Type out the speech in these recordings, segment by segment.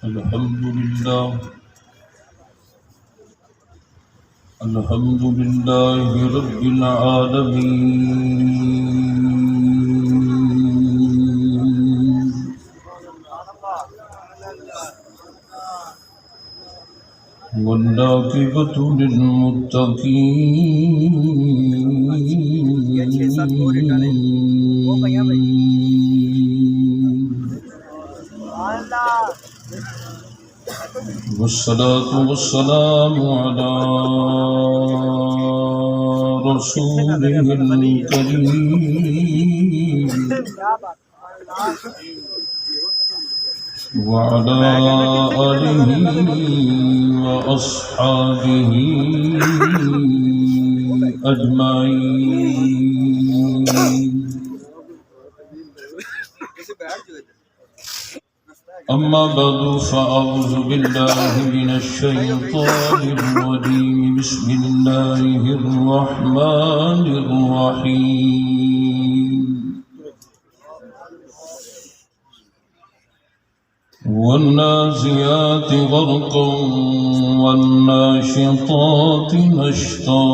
الحمد لله رب العالمين والعاقبة للمتقين والصلاة والسلام على رسوله الكريم وعلى آله وأصحابه أجمعين. أما بعد فأعوذ بالله من الشيطان الرجيم. بسم الله الرحمن الرحيم. والنازعات غرقا والناشطات نشطا.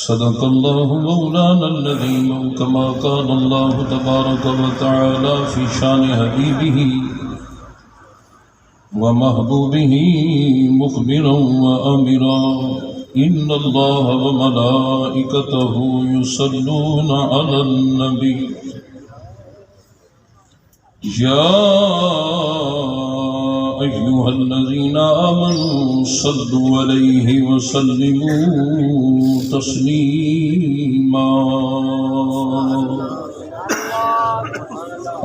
صدق الله مولانا الذي كما قال الله تبارك وتعالى في شان حبيبه ومحبوبه مخبرا وأمرا: إن الله وملائكته يصلون على النبي يا أيها الذين آمنوا صلوا عليه وسلموا تسليما.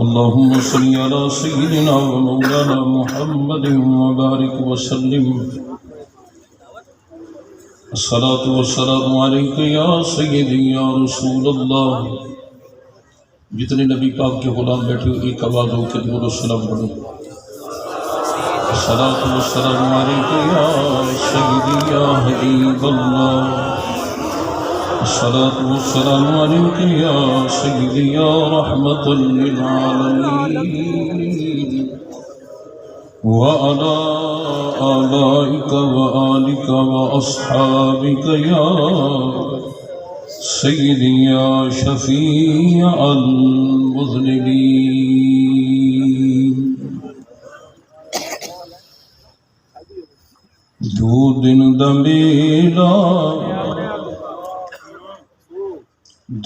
اللهم صل على سيدنا ومولانا محمد وبارك وسلم. الصلاة والسلام عليك يا سيدي يا رسول الله. جتنے نبی پاک کے غلام بیٹھے ہو ایک آواز ہو کے درود و سلام پڑھو. الصلاة والسلام عليك يا سيدي يا حبيب الله. الصلاة والسلام عليك يا سيدي يا رحمة للعالمين. وعلى آبائك وآلك وأصحابك يا سيدي يا شفيع المذنبين. دو دن دا میلا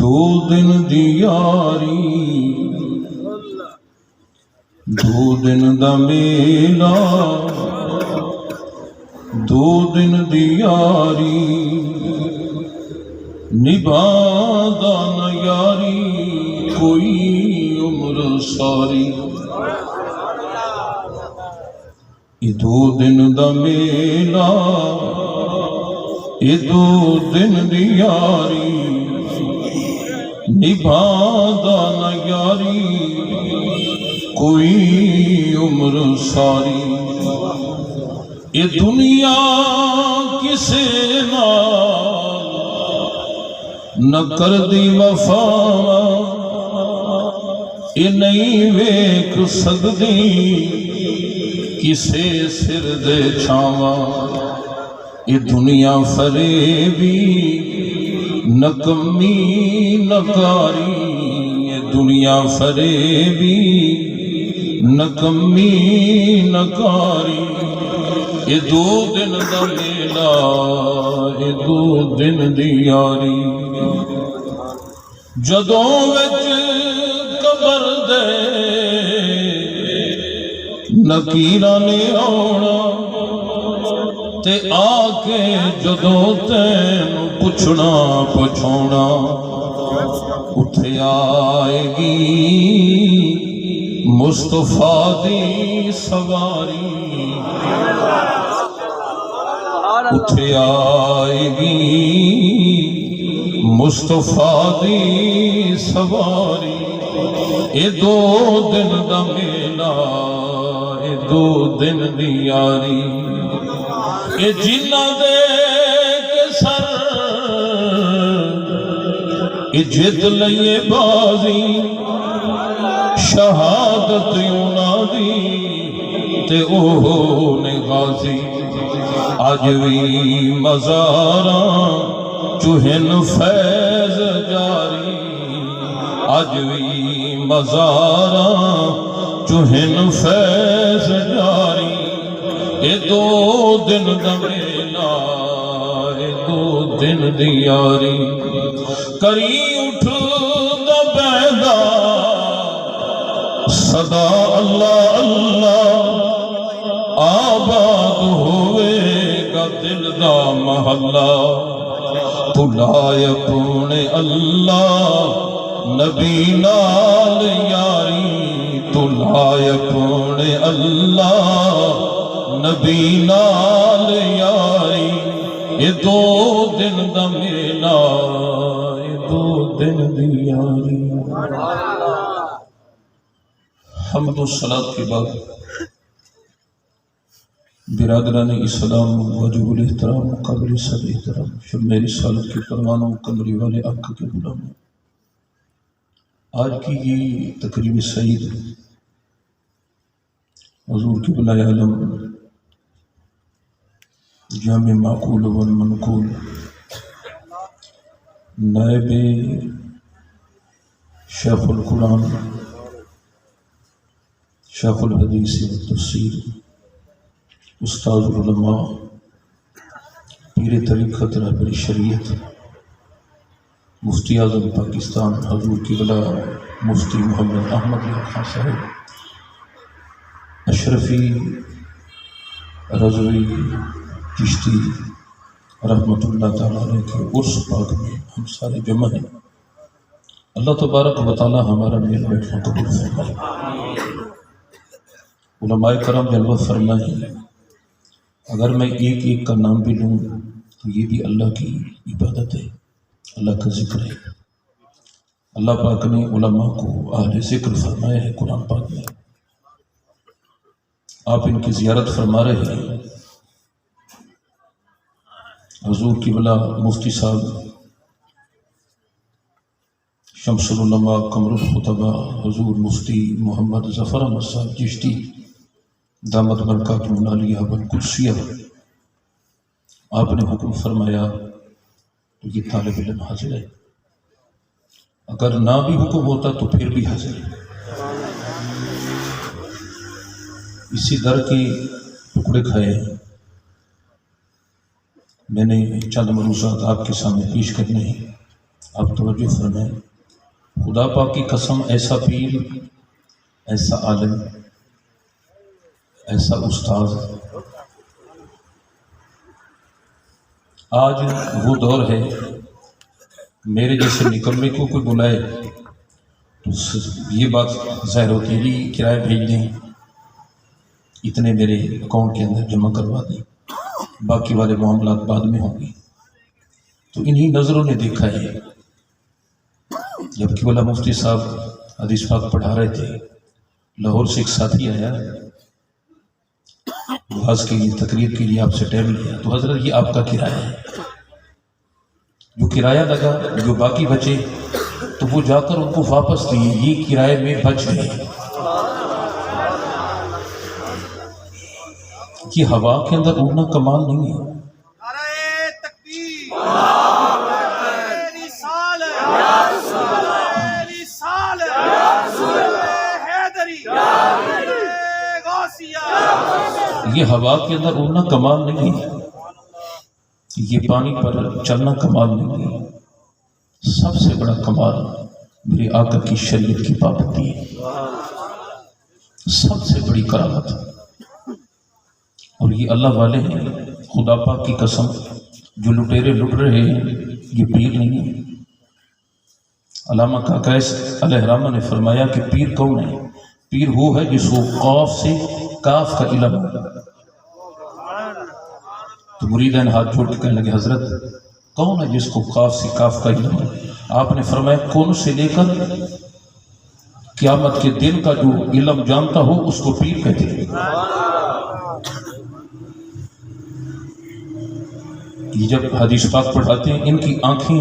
دو دن دی یاری، دو دن دا میلا دو دن دی یاری، نبھادا نہ یاری کوئی عمر ساری. یہ دو دن دا میلا یہ دو دن دی یاری، نبھادا نہ یاری کوئی عمر ساری. یہ دنیا کسے نال نہ کر دی وفا، یہ نہیں ویکھ سکدی کسے سر دے چھاواں. یہ دنیا فریبی نکمی نکاری، یہ دنیا فریبی نکمی نکاری. یہ دو دن دا میلا یہ دو دن دی یاری. جدوں وچ قبر دے نکیراں نے آنا تے آ کے جدوں تینوں پوچھنا پچھونا، اٹھے آئے گی مصطفیٰ دی سواری. اٹھے آئے گی مصطفیٰ دی سواری. یہ دو دن دا میلا یہ دو دن دی یاری. یہ جنہ دے کے سر جت لئیے بازی شہادت ینادی تے اوہ نے غازی آج بھی مزاراں چوہن فیض جاری آج بھی مزاراں چوہن فیض جاری اے دو دن دا میلا اے دو دن دی یاری کری اٹھ دا بیدا صدا اللہ اللہ آباد ہوئے گا دل دا محلہ تو لائے اپنے اللہ نبی نال یاری تو لائے اپنے اللہ نبی نال یاری یہ دو دن دا میلا یہ دو دن دی یاری حمد و صلاة کے بعد برادران اسلام واجب الاحترام قابل سب احترام شمع رسالت کے پروانوں کمری والے آقا کے غلام آج کی یہ تقریب سعید حضور قبلہ عالم جامع معقول و منقول نائب شیخ القرآن شیخ الحدیث و تفسیر استاد العلماء پیر طریقت رہبر شریعت مفتی اعظم پاکستان حضور قبلہ مفتی محمد احمد خان صاحب اشرفی رضوی چشتی رحمت اللہ تعالیٰ علیہ کے عرس پاک میں ہم سارے جمع ہیں اللہ تبارک و تعالیٰ ہمارا میل بیٹھنا قبول فرمائے علماء کرام جلوہ فرمائے اگر میں ایک ایک کا نام بھی لوں تو یہ بھی اللہ کی عبادت ہے اللہ کا ذکر ہے اللہ پاک نے علماء کو اہل ذکر فرمایا ہے قرآن پاک میں آپ ان کی زیارت فرما رہے ہیں حضور قبلہ مفتی صاحب شمس العلماء قمر الخطبہ حضور مفتی محمد ظفر احمد صاحب چشتی دامت برکاتہم العالیہ والقدسیہ آپ نے حکم فرمایا تو یہ طالب علم حاضر ہے اگر نہ بھی حکم ہوتا تو پھر بھی حاضر ہے اسی در کے ٹکڑے کھائے ہیں میں نے چند ملحوظات آپ کے سامنے پیش کرنے ہیں آپ توجہ فرمائیں خدا پاک کی قسم ایسا پیر ایسا عالم ایسا استاذ آج وہ دور ہے میرے جیسے نکمے کو کوئی بلائے تو یہ بات ظاہر ہوتی ہے کرایہ بھیج دیں اتنے میرے اکاؤنٹ کے اندر جمع کروا دیں باقی والے معاملات بعد میں ہوں گے تو انہی نظروں نے دیکھا ہے جب قبلہ مفتی صاحب حدیث پاک پڑھا رہے تھے لاہور سے ایک ساتھی آیا واز کے لیے تقریر کے لیے آپ سے ٹائم لیا تو حضرت یہ آپ کا کرایہ ہے جو کرایہ لگا جو باقی بچے تو وہ جا کر ان کو واپس دیے یہ کرایے میں بچ گئے یہ ہوا کے اندر اڑنا کمال نہیں ہے یہ ہوا کے اندر اڑنا کمال نہیں ہے یہ پانی پر چلنا کمال نہیں ہے سب سے بڑا کمال میرے آقا کی شریعت کی پابندی ہے سب سے بڑی کرامت اور یہ اللہ والے ہیں خدا پاک کی قسم جو لٹیرے لٹ رہے ہیں یہ پیر نہیں ہے علامہ کاکائس علیہ الرحمہ نے فرمایا کہ پیر کون ہے پیر وہ ہے جس کو قاف سے کاف کا علم ہے تو مریدین ہاتھ جوڑ کے کہنے لگے حضرت کون ہے جس کو قاف سے کاف کا علم ہے آپ نے فرمایا کون سے لے کر قیامت کے دن کا جو علم جانتا ہو اس کو پیر کہتے ہیں یہ جب حدیث پاک پڑھاتے ہیں ان کی آنکھیں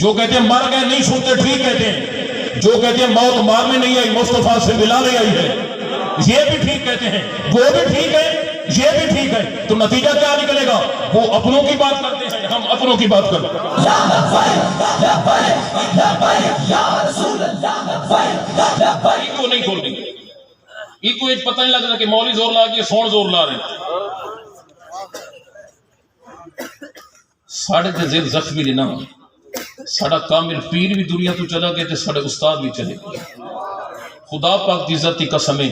جو کہتے ہیں مر گئے نہیں سنتے ٹھیک کہتے ہیں، جو کہتے ہیں موت مارنے نہیں آئی مصطفیٰ سے ملانے آئی ہے یہ بھی ٹھیک کہتے ہیں، وہ بھی ٹھیک ہے یہ بھی ٹھیک ہے، تو نتیجہ کیا نکلے گا؟ وہ اپنوں کی بات کرتے ہیں، ہم اپنوں کی بات کرتے ہیں۔ ایک نہیں کھول دیں گے، ایک کو پتہ نہیں لگتا کہ مولوی زور لا کے سون زور لا رہے ہیں۔ ساڑھے تے زیر زخمی لینا ساڑھا کامل پیر بھی دنیا تو چلا گئے تھے، ساڑھے استاد بھی چلے گئے۔ خدا پاک دی عزت کی قسمیں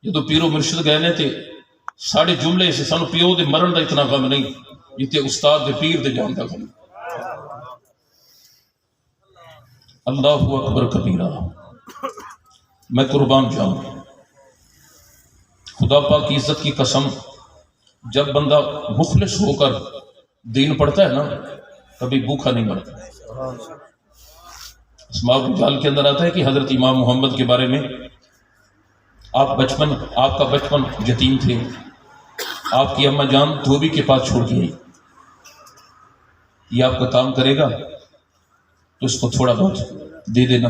جدو پیرو مرشد گئے تھے ساڑھے جملے سے سانو پیو دے مرن دا اتنا غم نہیں جتے استاد دے پیر دے جان دا غم۔ اللہ اکبر کبیرہ، میں قربان جاؤں خدا پاک کی عزت کی قسم، جب بندہ مخلص ہو کر دین پڑھتا ہے نا کبھی بھوکا نہیں مرتا۔ اسماء الرجال کے اندر آتا ہے کہ حضرت امام محمد کے بارے میں آپ کا بچپن یتیم تھے، آپ کی اماں جان دھوبی کے پاس چھوڑ دی، یہ آپ کا کام کرے گا تو اس کو تھوڑا بہت دے دینا،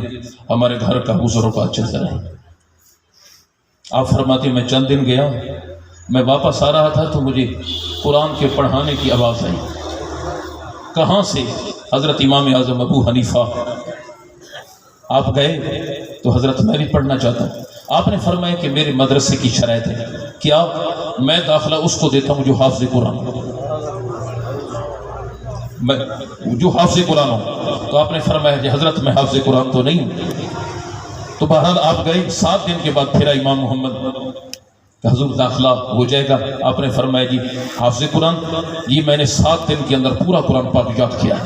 ہمارے گھر کا گزر و بات چلتا رہے۔ آپ فرماتے میں چند دن گیا، میں واپس آ رہا تھا تو مجھے قرآن کے پڑھانے کی آواز آئی۔ کہاں سے؟ حضرت امام اعظم ابو حنیفہ۔ آپ گئے تو حضرت میں بھی پڑھنا چاہتا ہوں۔ آپ نے فرمایا کہ میرے مدرسے کی شرائط ہے کیا؟ میں داخلہ اس کو دیتا ہوں جو حافظ قرآن ہو۔ تو آپ نے فرمایا کہ حضرت میں حافظ قرآن تو نہیں ہوں۔ تو بہرحال آپ گئے، 7 دن کے بعد پھر امام محمد کہ حضور داخلہ ہو جائے گا۔ آپ نے فرمایا جی حافظ قرآن، یہ میں نے 7 دن کے اندر پورا قرآن پاک یاد کیا ہے۔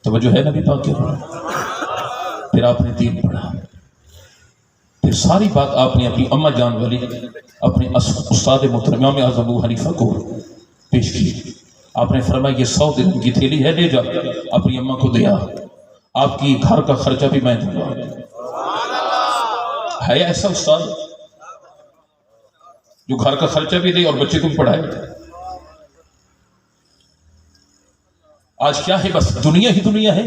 توجہ ہے نبی پاک کے اوپر۔ پھر آپ نے دین پڑھا، پھر ساری بات آپ نے اپنی اماں جان والی اپنے استاد محترم امام اعظم ابو حنیفہ کو پیش کی۔ آپ نے فرمایا یہ 100 درہم کی تھیلی ہے، لے جا اپنی اماں کو دیا، آپ کی گھر کا خرچہ بھی میں دوں گا۔ ہے ایسا استاد جو گھر کا خرچہ بھی دے اور بچے کو بھی پڑھائے؟ آج کیا ہے؟ بس دنیا ہی دنیا ہے۔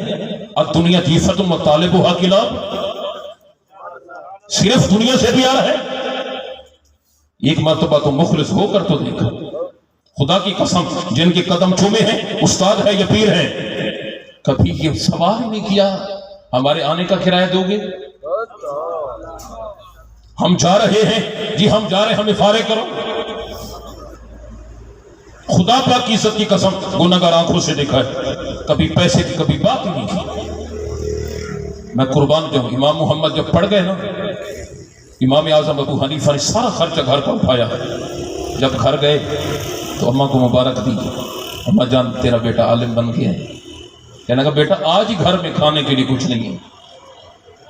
اب دنیا جیفت مطالبها کلاب، صرف دنیا سے پیار ہے۔ ایک مرتبہ تو مخلص ہو کر تو دیکھا، خدا کی قسم جن کے قدم چومے ہیں استاد ہے یا پیر ہیں، کبھی یہ سوال ہی نہیں کیا ہمارے آنے کا کرایہ دو گے؟ ہم جا رہے ہیں جی، ہم جا رہے ہیں، ہمیں فارغ کرو۔ خدا پاک کی عزت کی قسم گناہگار آنکھوں سے دیکھا ہے، کبھی پیسے کی کبھی بات ہی نہیں کی۔ میں قربان جاؤں، امام محمد جب پڑھ گئے نا، امام اعظم ابو حنیفہ نے سارا خرچہ گھر کا اٹھایا۔ جب گھر گئے تو اماں کو مبارک دی، اماں جان تیرا بیٹا عالم بن گیا ہے۔ کہنے لگا بیٹا آج ہی گھر میں کھانے کے لیے کچھ نہیں ہے،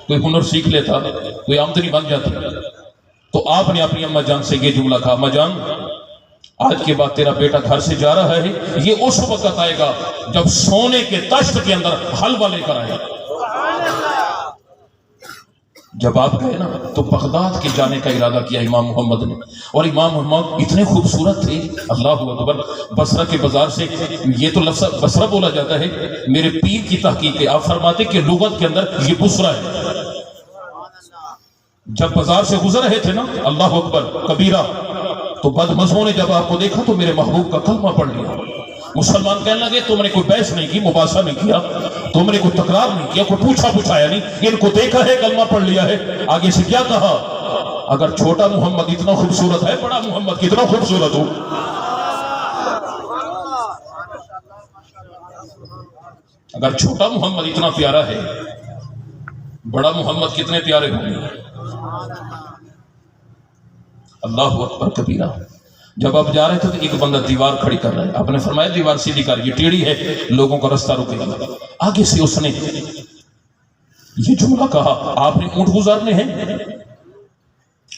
کوئی ہنر سیکھ لیتا، کوئی آمدنی بن جاتی۔ تو آپ نے اپنی اماں جان سے یہ جملہ کہا، اماں جان آج کے بعد تیرا بیٹا گھر سے جا رہا ہے، یہ اس وقت آئے گا جب سونے کے تشت کے اندر حلوہ لے کر آئے گا۔ جب آپ گئے نا تو بغداد کے جانے کا ارادہ کیا امام محمد نے، اور امام محمد اتنے خوبصورت تھے، اللہ اکبر۔ بصرہ کے بازار سے، یہ تو لفظ بصرہ بولا جاتا ہے، میرے پیر کی تحقیق ہے، آپ فرماتے کہ لغت کے اندر یہ بصرہ ہے۔ جب بازار سے گزر رہے تھے نا، اللہ اکبر کبیرہ، تو بدمزوں نے جب آپ کو دیکھا تو میرے محبوب کا کلمہ پڑھ لیا۔ مسلمان کہنے لگے تم نے کوئی بحث نہیں کی، مباحثہ نہیں کیا، تم نے کوئی تکرار نہیں کیا، کوئی پوچھا پوچھایا نہیں، ان کو دیکھا ہے کلمہ پڑھ لیا ہے۔ آگے سے کیا کہا؟ اگر چھوٹا محمد اتنا خوبصورت ہے، بڑا محمد کتنا خوبصورت ہو۔ اگر چھوٹا محمد اتنا پیارا ہے، بڑا محمد کتنے پیارے ہوں گے۔ اللہ اکبر کبیرہ۔ جب آپ جا رہے تھے تو ایک بندہ دیوار کھڑی کر رہا ہے، آپ نے فرمایا دیوار سیدھی کر، یہ ٹیڑھی ہے، لوگوں کا راستہ رکے گا۔ آگے سے اس نے یہ جملہ کہا، آپ نے اونٹ گزارنے ہیں،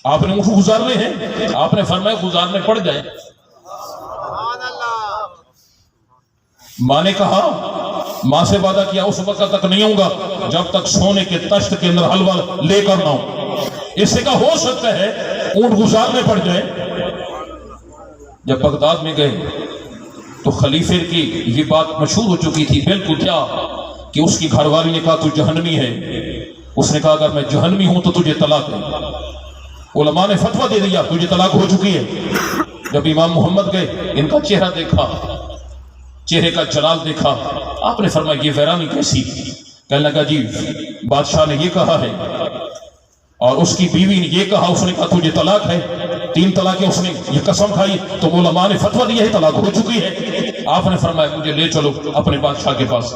آپ نے اونٹ گزارنے ہیں۔ آپ نے فرمایا گزارنے پڑ جائے۔ ماں نے کہا، ماں سے وعدہ کیا اس وقت تک نہیں ہوں گا جب تک سونے کے تشت کے اندر حلوہ لے کر نہ ہوں۔ اس سے کہا ہو سکتا ہے اونٹ گزارنے پڑ جائے۔ جب بغداد میں گئے تو خلیفے کی یہ بات مشہور ہو چکی تھی بالکل کیا کہ اس کی گھر والی نے کہا تو جہنمی ہے. اس نے کہا اگر میں جہنمی ہوں تو تجھے طلاق ہے. علماء نے فتویٰ دے دیا تجھے طلاق ہو چکی ہے. جب امام محمد گئے ان کا چہرہ دیکھا, چہرے کا جلال دیکھا, آپ نے فرمایا یہ ویرانی کیسی؟ کہنے لگا جی بادشاہ نے یہ کہا ہے اور اس کی بیوی نے یہ کہا, اس نے کہا تجھے طلاق ہے, 3 طلاقیں اس نے یہ قسم کھائی, تو علماء نے فتویٰ دیا ہے طلاق ہو چکی ہے. آپ نے فرمایا مجھے لے چلو اپنے بادشاہ کے پاس.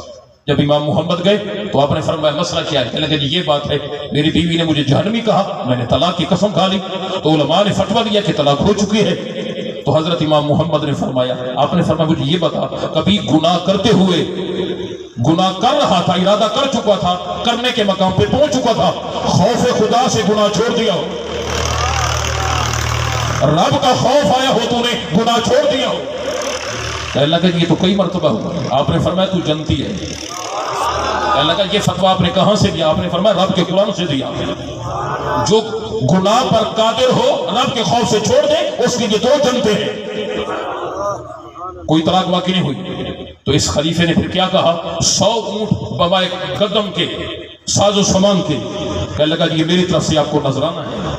جب امام محمد گئے تو آپ نے فرمایا مسئلہ کیا ہے؟ کہنے لگا جی یہ بات ہے, میری بیوی نے مجھے جہنمی کہا, میں نے طلاق کی قسم کھا لی, تو علماء نے فتویٰ دیا کہ طلاق ہو چکی ہے. تو حضرت امام محمد نے فرمایا, آپ نے فرمایا مجھے یہ بتا کبھی گناہ کرتے ہوئے, گناہ کر رہا تھا, ارادہ کر چکا تھا, کرنے کے مقام پہ پہنچ چکا تھا, خوف خدا سے گناہ چھوڑ دیا ہو, رب کا خوف آیا ہو تو نے گناہ چھوڑ دیا ہو؟ کہنے لگا یہ تو کئی مرتبہ ہوا. آپ نے فرمایا تو جنتی ہے. کہنے لگا یہ فتویٰ آپ نے کہاں سے دیا؟ آپ نے فرمایا رب کے قرآن سے دیا. جو گناہ پر قادر ہو رب کے خوف سے چھوڑ دے اس کے لیے 2 جنتے ہیں. کوئی طلاق واقع نہیں ہوئی. تو اس خلیفے نے پھر کیا کہا, 100 اونٹ بوائے قدم کے, ساز و سامان کے. کہنے لگا یہ میری طرف سے آپ کو نذرانہ ہے.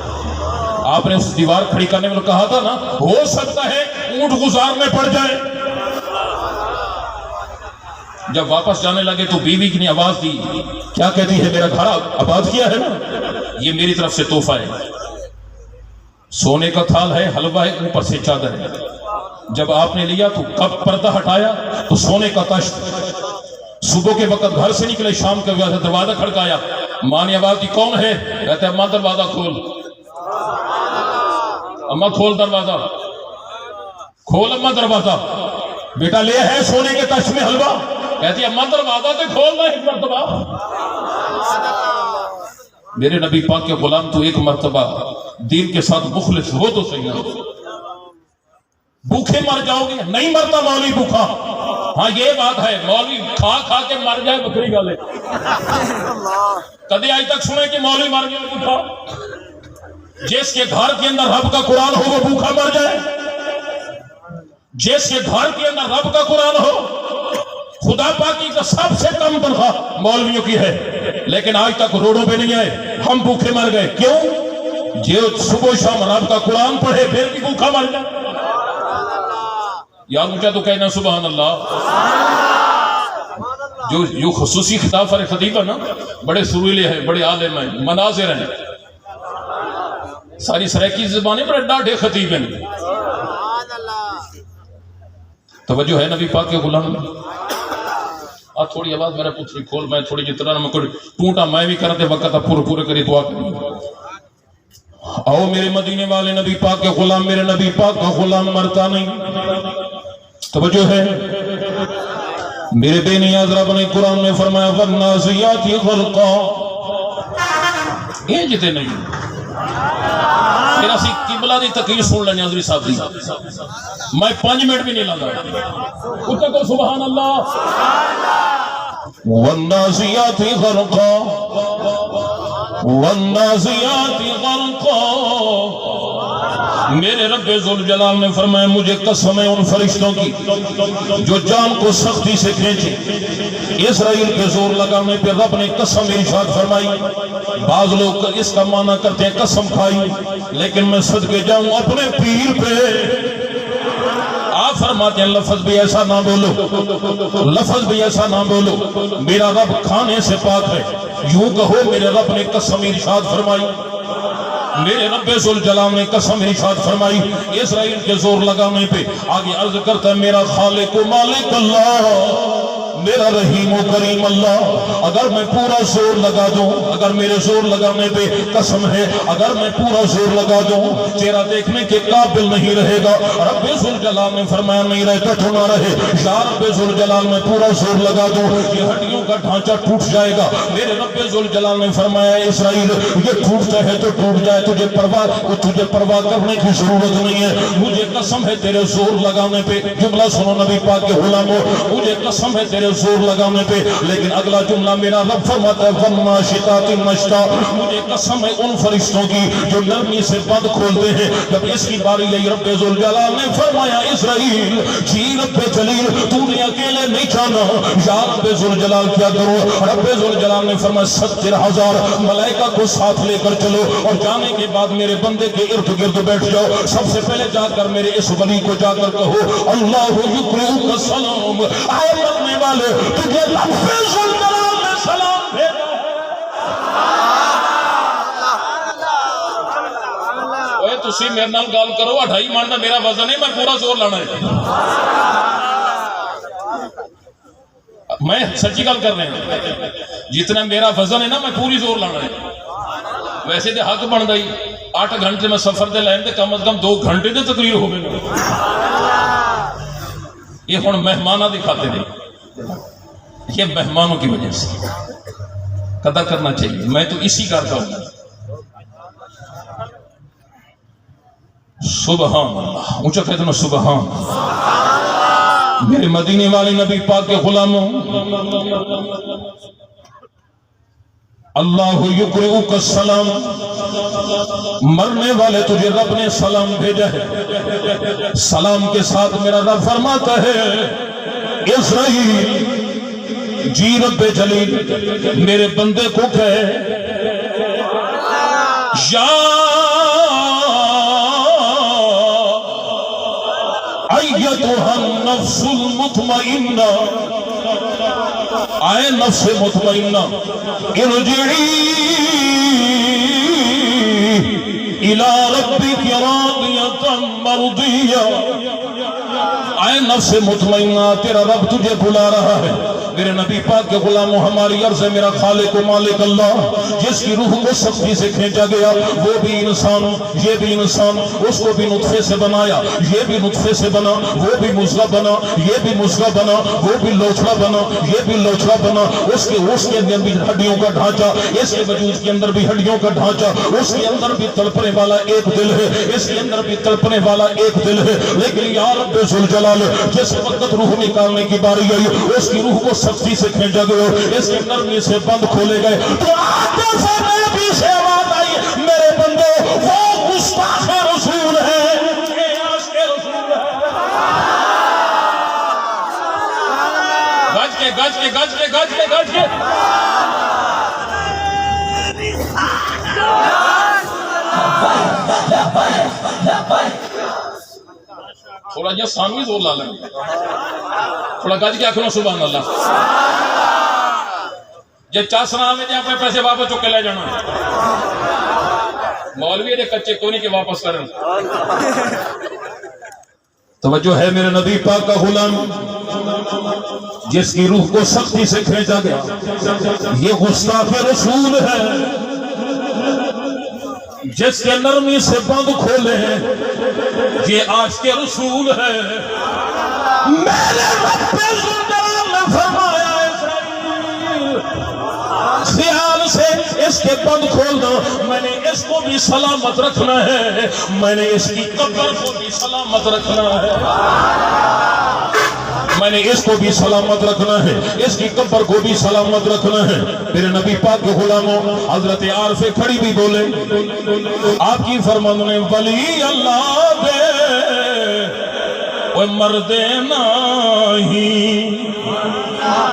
آپ نے اس دیوار کھڑی کرنے میں کہا تھا نا, ہو سکتا ہے اونٹ گزار میں پڑ جائے. جب واپس جانے لگے تو بیوی کی نے آواز دی, کیا کہتی ہے؟ میرا گھر آباد کیا ہے نا, یہ میری طرف سے تحفہ ہے. سونے کا تھال ہے, حلوہ ہے, اوپر سے چادر ہے. جب آپ نے لیا تو کب پردہ ہٹایا تو سونے کا تشت. صبح کے وقت گھر سے نکلے, شام کے وقت دروازہ کھڑکایا, ماں نے آواز دی کون ہے؟ کہتے اماں دروازہ کھول, اماں کھول دروازہ, کھول اماں دروازہ. بیٹا لے ہے سونے کے تشت میں حلوہ. کہتی اماں دروازہ تو کھولنا ایک مرتبہ. میرے نبی پاک کے غلام تو ایک مرتبہ دین کے ساتھ مخلص ہو تو صحیح نہ. بھوکے مر جاؤ گے, نہیں مرتا مولوی بھوکا. ہاں یہ بات ہے, مولوی کھا کھا کے مر جائے بکری گالے. کدی آج تک سنے کہ مولوی مر جائے بھوکا؟ جس کے گھر کے اندر رب کا قرآن ہو وہ بھوکا مر جائے. جس کے گھر کے اندر رب کا قرآن ہو, خدا پاکی کا سب سے کم تنخواہ مولویوں کی ہے, لیکن آج تک روڈوں پہ نہیں آئے, ہم بھوکے مر گئے. کیوں؟ جو صبح شام رب کا قرآن پڑھے پھر بھی بھوکا مر جائے. یا مجھے تو کہنا سبحان اللہ. جو خصوصی خطاب پر خطیب ہے نا, بڑے سرویلے ہیں, بڑے عالم ہیں, مناظر ہیں, ساری سرائکی زبانیں بڑے ڈاڈھے خطیب ہیں. توجہ ہے نبی پاک کے غلام. آج تھوڑی آواز میرا پتری کھول, میں تھوڑی جتنا میں کوئی ٹوٹا میں بھی کرتے وقت اب پورے کری دعا کری. آؤ میرے مدینے والے نبی پاک کے غلام, میرے نبی پاک کا غلام مرتا نہیں. توجہ ہے میرے بے نیاز رب نے قرآن میں فرمایا والنازعات غرقا. یہ جتے نہیں پھر اسی قبلہ دی تقریر سن لیں حضرت صاحب دی, میں 5 منٹ بھی نہیں لگا. اتنے کو سبحان اللہ. والنازعات غرقا والنازعات غرقا. میرے رب ذوالجلال نے فرمایا مجھے قسم ہے ان فرشتوں کی جو جان کو سختی سے کھینچے. اسرائیل پہ زور لگانے پہ رب نے قسم ارشاد فرمائی. بعض لوگ اس کا معنی کرتے ہیں قسم کھائی, لیکن میں صدقے جاؤں اپنے پیر پہ. آپ فرماتے ہیں لفظ بھی ایسا نہ بولو, لفظ بھی ایسا نہ بولو, میرا رب کھانے سے پاک ہے. یوں کہو میرے رب نے قسم ارشاد فرمائی, میرے رب ذوالجلال نے قسم ارشاد فرمائی. اسرائیل کے زور لگانے پہ آگے عرض کرتا ہے میرا خالق و مالک اللہ, میرا رحیم و کریم اللہ. اگر میں پورا زور لگا دوں, اگر میرے زور لگانے پہ قسم ہے, اگر میں پورا زور لگا دوں تیرا دیکھنے کے قابل نہیں رہے گا. رب ذوالجلال نے فرمایا نہیں رہتا تو نہ رہے. یا رب ذوالجلال میں پورا زور لگا دوں یہ ہڈیوں کا ڈھانچہ ٹوٹ جائے گا. میرے رب ذوالجلال نے فرمایا اسرائیل یہ ٹوٹتا ہے تو ٹوٹ جائے, تجھے پرواہ کرنے کی ضرورت نہیں ہے. مجھے قسم ہے تیرے زور لگانے پہ, جملہ سنو نبی پاک کے غلاموں, مجھے قسم ہے تیرے زور لگانے پہ، لیکن اگلا جملہ میرا رب فرماتا ہے وَالنَّاشِطَاتِ نَشْطًا، مجھے قسم ہے ان فرشتوں کی جو نرمی سے بند کھولتے ہیں۔ جب اس کی باری آئی رب ذوالجلال نے فرمایا اسرائیل جی رب جلیل تو نے اکیلے نہیں جانا، یا رب ذوالجلال کیا کرو؟ رب ذوالجلال نے فرمایا 70,000 ملائکہ کو ساتھ لے کر چلو اور جانے کے بعد میرے بندے کے ارد گرد بیٹھ جاؤ۔ سب سے پہلے جا کر میرے اس ولی کو جا کر کہو اللہ یقرئک السلام، اے مرنے والے تجھے رب ذوالجلال نے سلام بھیجا ہے۔ اوے تسی میرے نال گل کرو، 2.5 من دا میرا وزن ہے، میں پورا زور لانا ہے۔ میں سچی گل کر رہے ہیں، جتنا میرا وزن ہے نا میں پوری زور لانا ہے۔ ویسے تو حق بنتا ہی 8 گھنٹے میں سفر دے لائن دے کم از کم 2 گھنٹے دے تقریر ہو گئے۔ یہ ہوں مہمانوں کی خاطر نہیں، یہ مہمانوں کی وجہ سے قدر کرنا چاہیے۔ میں تو اسی کرتا ہوں۔ سبحان اللہ، اونچا کہتے ہیں سبحان میرے مدینے والے نبی پاک کے غلاموں، اللہ یقرئک السلام، مرنے والے تجھے رب نے سلام بھیجا ہے۔ سلام کے ساتھ میرا رب فرماتا ہے اسرائیل جی رب جلیل میرے بندے کو کہے یا ایتھا النفس المطمئنہ، آئے نفس مطمئنہ ارجعی الی ربک راضیۃ مرضیہ، آئے نفس مطمئنہ تیرا رب تجھے بلا رہا ہے۔ میرے نبی پاک کے غلاموں ہماری عرض ہے میرا خالق و مالک اللہ جس کی روح کو سختی سے کھینچا گیا وہ بھی انسان، یہ بھی انسان، اس کو بھی نطفے سے بنایا، یہ بھی نطفے سے بنا، وہ بھی مضغہ بنا، یہ بھی مضغہ بنا، وہ بھی لوچڑا بنا، یہ بھی لوچڑا بنا، اس کے اندر بھی ہڈیوں کا ڈھانچہ، اس کے وجود کے اندر بھی ہڈیوں کا ڈھانچہ، اس کے اندر بھی تڑپنے والا ایک دل ہے، اس کے اندر بھی تڑپنے والا ایک دل ہے۔ لیکن یا رب ذوالجلال جس وقت روح نکالنے کی باری آئی اس کی روح کو سختی سے کھینچا گیا، اس کے نرمی سے بند کھولے گئے تو آگے سے نبی سے آواز آئی میرے بندو وہ گستاخ رسول ہے، عاشق رسول ہے۔ گج کے گج کے گج کے گج کے گج کے تھوڑا جہاں سانوی زور لا لیں، تھوڑا گج کے آخر سبحان اللہ۔ جی چس نہ آئے جہاں پیسے واپس چک کے لے جانا، مولوی دے کچے کو نہیں کہ واپس کریں۔ توجہ ہے میرے نبی پاک کا غلام جس کی روح کو سختی سے کھینچا گیا، یہ گستاخ رسول ہے جس کے نرمی سے بند کھولے ہیں، یہ عاشق رسول ہے۔ میرے رب ذوالجلال نے فرمایا اسرائیل خیال سے اس کے بند کھولنا، میں نے اس کو بھی سلامت رکھنا ہے، میں نے اس کی قبر کو بھی سلامت رکھنا ہے، میں نے اس کو بھی سلامت رکھنا ہے، اس کی قبر کو بھی سلامت رکھنا ہے۔ میرے نبی پاک کے غلاموں حضرت عارف کھڑی بھی بولے آپ کی فرمان نے ولی اللہ دے وہ مردے نہیں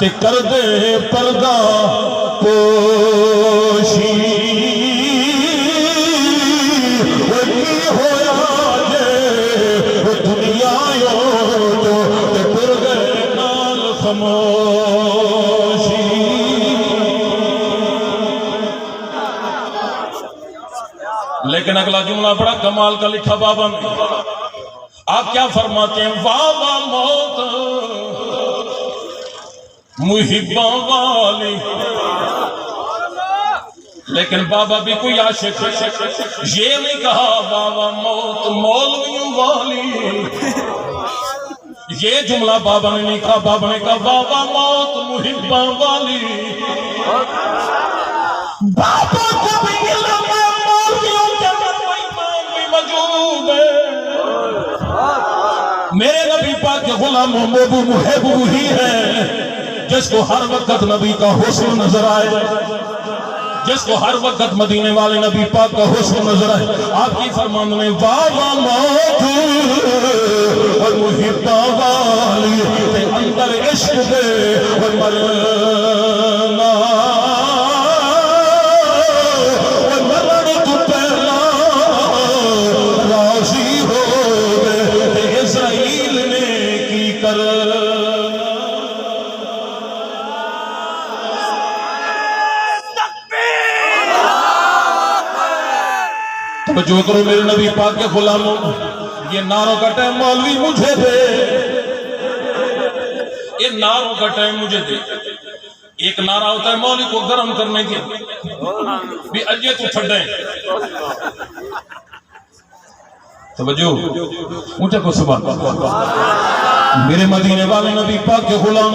تے کر دے پردہ پوشی، وہ کی ہویا جے وہ دنیا یو تے پر گئے نال خاموشی۔ لیکن اگلا جملہ بڑا کمال کا لکھا بابا نے، آپ کیا فرماتے ہیں واہ موت محباں والی، لیکن بابا بھی کوئی عاشق یہ نہیں کہا واہ موت مولویوں والی، یہ جملہ بابا نے نہیں کہا، بابا نے کہا واہ موت محباں والی۔ بابا کو بھی علم ہے مولویوں کے اندر کوئی ایمان بھی موجود ہے۔ میرے نبی پاک کے غلام محبوب وہی ہے جس کو ہر وقت نبی کا حسن نظر آئے، جس کو ہر وقت مدینے والے نبی پاک کا حسن نظر آئے، آپ کی فرمان میں واہ موت اور محبہ والی تے اندر عشق دے اور مرنا اور مرن تو پہلا راضی ہو گئے تے اسرائیل نے کی کرنا۔ توجہ کرو میرے نبی پاک کے غلاموں، یہ نعروں کا ٹائم مولوی مجھے دے، یہ نعروں کا ٹائم مجھے دے۔ ایک نعرہ ہوتا ہے مولوی کو گرم کرنے کے بھی اجے تو تھڑیں، توجہ اونچا کو سبحان اللہ۔ میرے مدینے والے نبی پاک کے غلام،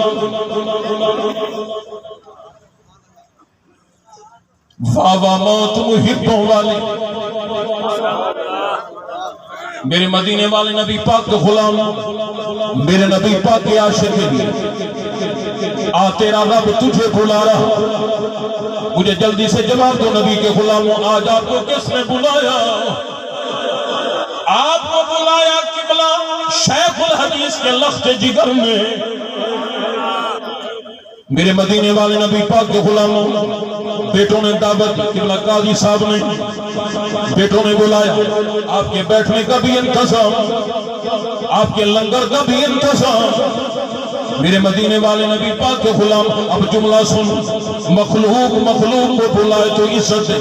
واہ واہ موت محبوں والے، میرے مدینے والے نبی پاک کے غلام، میرے نبی پاک کے عاشق ہیں، آ تیرا رب تجھے بلا رہا، مجھے جلدی سے جواب دو نبی کے غلاموں، آج آپ کو کس نے بلایا؟ آپ کو بلایا قبلہ شیخ الحدیث کے لخت جگر میں۔ میرے مدینے والے نبی پاک کے غلاموں، بیٹوں نے دعوت، قبلہ قاضی صاحب نے بیٹوں نے بلایا، آپ کے بیٹھنے کا بھی انتظام، آپ کے لنگر کا بھی انتظام۔ میرے مدینے والے نبی پاک کے غلام، اب جملہ سن، مخلوق مخلوق کو بلائے تو عزت ہے،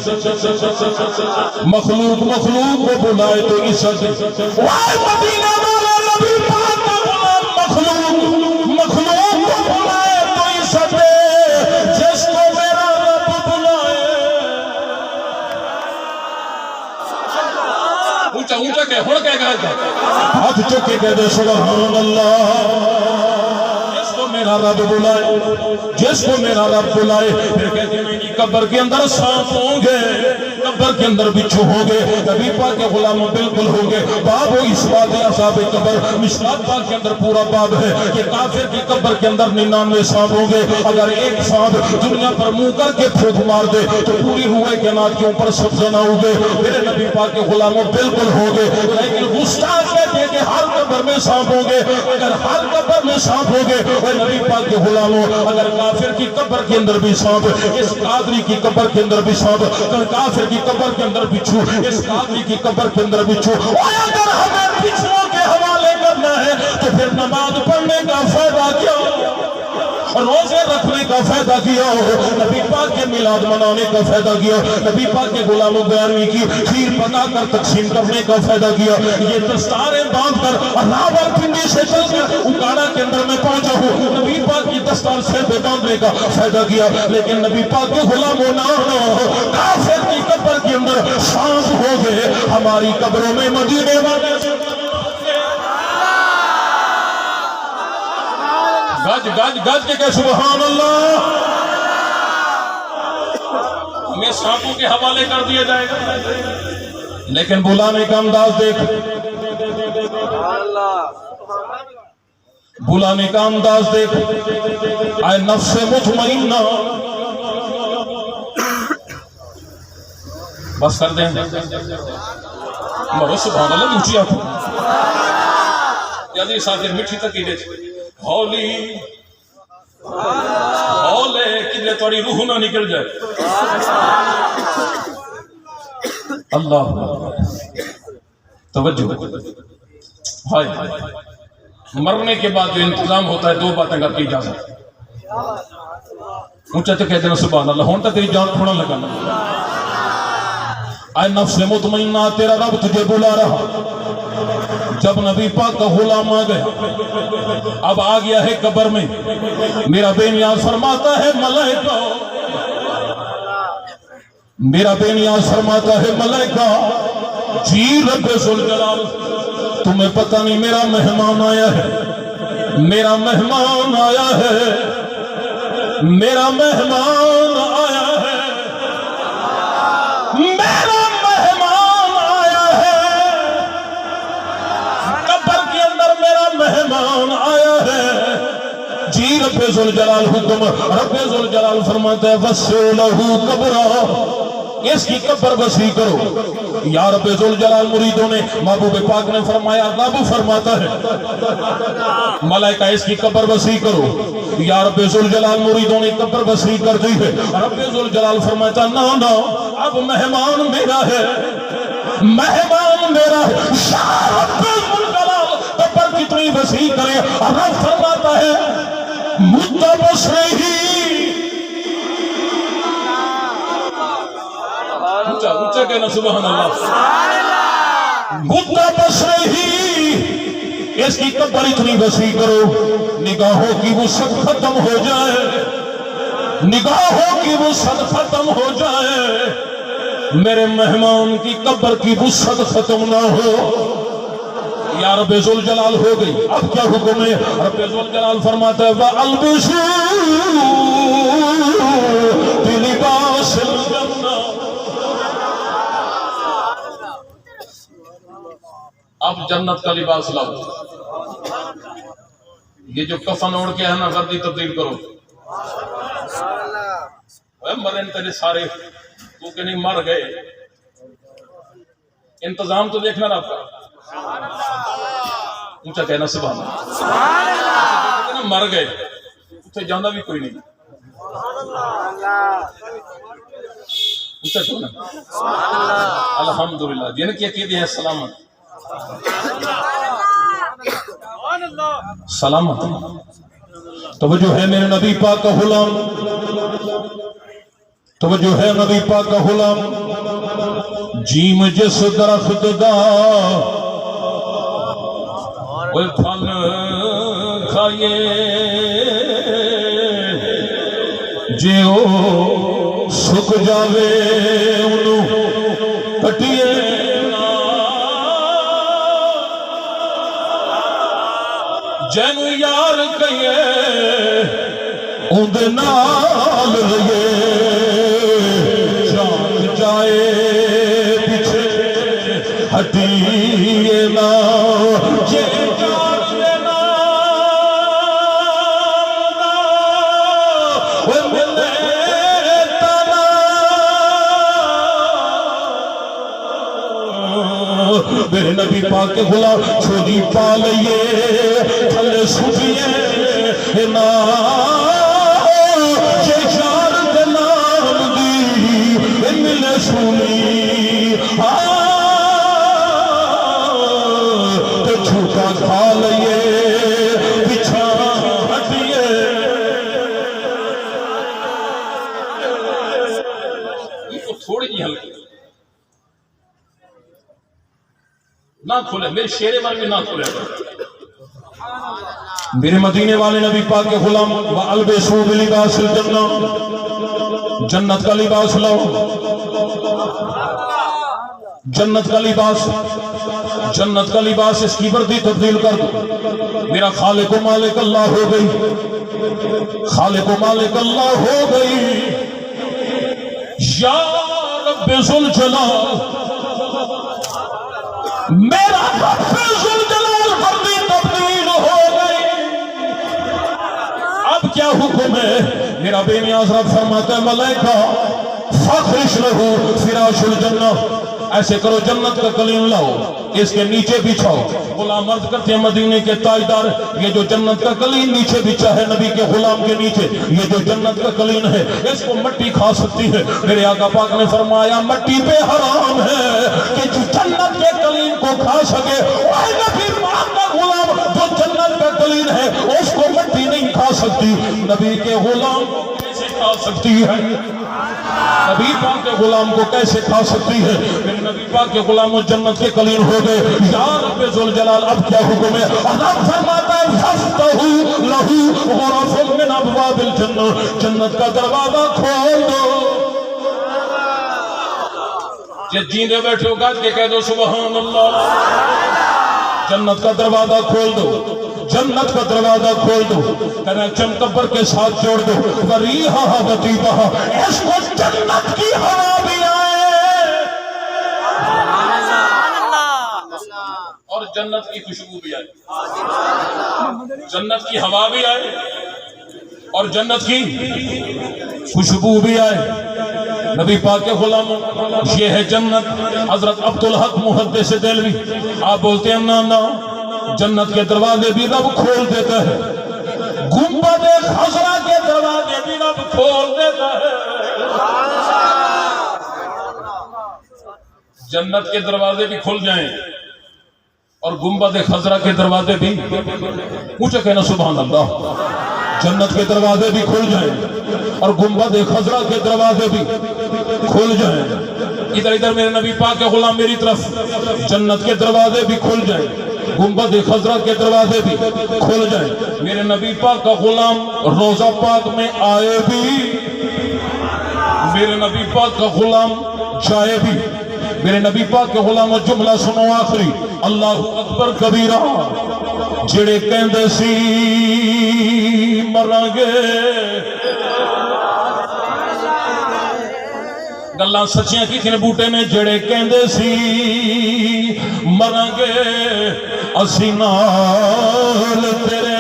مخلوق مخلوق کو بلائے تو عزت ہے۔ وائے مدینے والے نبی پاک کا غلام، مخلوق مخلوق کو بلائے تو عزت ہے، جس کو میرا رب بلائے۔ اونچا اونچا کہ ہون کہہ گئے ہاتھ چکے کہہ دے سبحان اللہ۔ میرا رب بلائے، جس کو میرا رب بلائے، پھر کہتے ہیں کہ قبر کے اندر سانپ ہوں گے، قبر کے اندر بچھو ہوں گے، نبی پاک کے غلاموں بالکل ہوں گے۔ باب و اس بات عذاب قبر، مشکات پاک کے اندر پورا باب ہے کہ کافر کی قبر کے اندر 99 سانپ ہوں گے، اگر ایک سانپ دنیا پر منہ کر کے پھونک مار دے تو پوری روح کائنات کے اوپر سبزہ نہ ہوگے۔ میرے نبی پاک کے غلاموں بالکل ہوں گے، لیکن گستاخ کہتے ہیں کہ ہر قبر میں سانپ ہوں گے، اگر ہر قبر میں سانپ ہوں گے، نبی پاک کے غلاموں، اگر کافر کی قبر کے اندر بھی سانپ، اس قادری کی قبر کے اندر بھی سانپ، اگر کافر کی قبر کے اندر بچھو، اس قادری کی قبر کے اندر بچھو، اور اگر ہمیں بچھوں کے حوالے کرنا ہے تو پھر نماز پڑھنے کا فائدہ کیا، روزے رکھنے کا فائدہ کیا، نبی پاک کے میلاد منانے کا فائدہ کیا، نبی پاک کے غلاموں 11ویں کی کھیر پکا کر تقسیم کرنے کا فائدہ کیا، یہ دستاریں باندھ کر راول پنڈی سے چل کر اکاڑا کے اندر میں پہنچا ہوں، نبی پاک کی دستار سے بے باندھنے کا فائدہ کیا، لیکن نبی پاک کے غلاموں نہ کافر کی قبر کے اندر سانپ ہو گئے، ہماری قبروں میں مدینے والے گج گج گج کے سبحان اللہ، ہمیں سانپوں کے حوالے کر دیا جائے گا، لیکن بلانے کا انداز دیکھ، بلانے کا انداز دیکھ، اے نفس مطمئنہ، بس کر دیں مرو سبحان اللہ اونچی آنکھوں یادی ساتھ مٹھی تک ہی دے ہولی ہولے کدھے توڑی روح نہ نکل جائے۔ اللہ توجہ، ہائے مرنے کے بعد جو انتظام ہوتا ہے دو باتیں کر کی اجازت، اونچا تو کہتے ہیں سبحان اللہ، ہون تک تیری جان تھوڑا لگانا۔ اے نفس مطمئنہ تیرا رب تجھے بلا رہا، جب نبی پاک کا غلام آ گئے، اب آ گیا ہے قبر میں، میرا بے نیاز فرماتا ہے ملائکہ، میرا بے نیاز فرماتا ہے ملائکہ، جی رب ذوالجلال تمہیں پتہ نہیں میرا مہمان آیا ہے، میرا مہمان آیا ہے، میرا مہمان آیا ہے، میرا مہمان آیا ہے، قبر کے اندر میرا مہمان آیا ہے، جی رب ذوالجلال حکم رب ذوالجلال فرماتا ہے وسلہ قبرہ اس کی قبر وسیع کرو یا رب ذوالجلال مریدوں نے محبوب پاک نے فرمایا رب فرماتا ہے ملائکہ اس کی قبر وسیع کرو یا رب ذوالجلال مریدوں نے قبر وسیع کر دی ہے رب ذوالجلال فرماتا نا اب مہمان میرا ہے مہمان میرا ہے یا رب ذوالجلال قبر کتنی وسیع کرے رب فرماتا ہے متبصرہی اونچا کہنا سبحان اللہ متبصرہی اس کی قبر اتنی وسیع کرو نگاہوں کی وسعت ختم ہو جائے نگاہوں کی وسعت ختم ہو جائے میرے مہمان کی قبر کی وسعت ختم نہ ہو یا رب ذوالجلال ہو گئی اب کیا حکم ہے رب ذوالجلال فرماتا ہے وَأَلْبِسُوا بِلِبَاسِ الْجَنَّةِ اب جنت کا لباس لاؤ یہ جو کفن اوڑھ کے ہے نا وردی تبدیل کرو مرن تیرے سارے تو کہ نہیں مر گئے انتظام تو دیکھنا رب کا اونچا کہنا سبحان اللہ مر گئے اتنے جانا بھی کوئی نہیں اونچا کہنا الحمدللہ جن کی عقیدے ہے سلامت سلامت توجہ ہے میرے نبی پاک کا غلام توجہ ہے نبی پاک کا غلام جیم جس درخت دا وہ پھل کھائیے جیو سک جاوے انہوں کٹیے جن یار کہیے اندے نال رہیے جان جائے پیچھے ہٹیے نا جے جان دینا وہ ملے تنا میرے نبی پاک کے غلام چھوڑی پا لئیے تھلے سوچیے نا جے جان دے نام دی ملے سونی تو چھوٹا کھا لئیے پچھا ہٹیے یہ تو تھوڑی جی ہلکی نہ کھولے میرے شیرے بار میں نہ کھولے میرے مدینے والے نبی پاک کے غلام وَأَلْبِسُوا بِلِبَاسِ الْجَنَّةِ جنت کا لباس لاؤ جنت کا لباس جنت کا لباس اس کی وردی تبدیل کر دو میرا خالق و مالک اللہ ہو گئی خالق و مالک اللہ ہو گئی یا رب ذوالجلال میرا رب ذوالجلال وردی تبدیل ہو گئی اب کیا حکم ہے میرا بے نیاز رب فرماتا ہے ملائکہ فَخْرِشْ لَهُ فِرَاشُ الْجَنَّةِ ایسے کرو جنت کا قلین لاؤ اس کے نیچے بچھاؤ غلام عرض کرتے ہیں مدینے کے تاجدار یہ جو جنت کا قلین نیچے بچھا ہے نبی کے غلام کے نیچے یہ جو جنت کا قلین ہے اس کو مٹی کھا سکتی ہے میرے آقا پاک نے فرمایا مٹی پہ حرام ہے کہ جو جنت کے قلین کو کھا سکے وہ نبی پاک کا غلام جو جنت کا قلین ہے اس کو مٹی نہیں کھا سکتی نبی کے غلام کیسے کھا سکتی ہے نبی پاک کے غلام کو کیسے کھا سکتی ہے میرے نبی پاک کے غلام جنت کے قلین ہو گئے یا رب ذوالجلال اب کیا حکم ہے اللہ فرماتا ہے فَفْتَحُوا لَهُ غُرَفًا مِنْ أَبْوَابِ الْجَنَّةِ جنت کا دروازہ کھول دو جب جیندے بیٹھے ہو گاج کے کہہ دو سبحان اللہ جنت کا دروازہ کھول دو جنت کا دروازہ کھول دو کہنا چمکبر کے ساتھ جوڑ دو وَرِيحَهَا وَطِيبَهَا اس کو جنت کی ہوا بھی آئے اور جنت کی خوشبو بھی آئے جنت کی ہوا بھی آئے اور جنت کی خوشبو بھی آئے. نبی پاک کے غلام یہ ہے جنت. حضرت عبدالحق محدث دہلوی آپ بولتے ہیں نا نا جنت کے دروازے بھی رب کھول دیتا ہے, گنبد خضرا کے دروازے بھی رب کھول دیتا ہے. جنت کے دروازے بھی کھل جائیں اور گنبد خضرا کے دروازے بھی, اونچا کہنا سبحان اللہ. جنت کے دروازے بھی کھل جائیں اور گنبد خضرا کے دروازے بھی کھل جائیں. ادھر ادھر میرے نبی پاک کے غلام میری طرف, جنت کے دروازے بھی کھل جائیں, گنبد خضرا کے دروازے بھی کھل جائیں. میرے نبی پاک کا غلام روزہ پاک میں آئے بھی, میرے نبی پاک کا غلام جائے بھی. میرے نبی پاک کے غلام جملہ سنو آخری, اللہ اکبر کبیرہ. جڑے کہندے سی مراں گے, گلاں سچیاں کیتھے بوٹے نے. جڑے کہندے سی مراں گے اسی نال تیرے,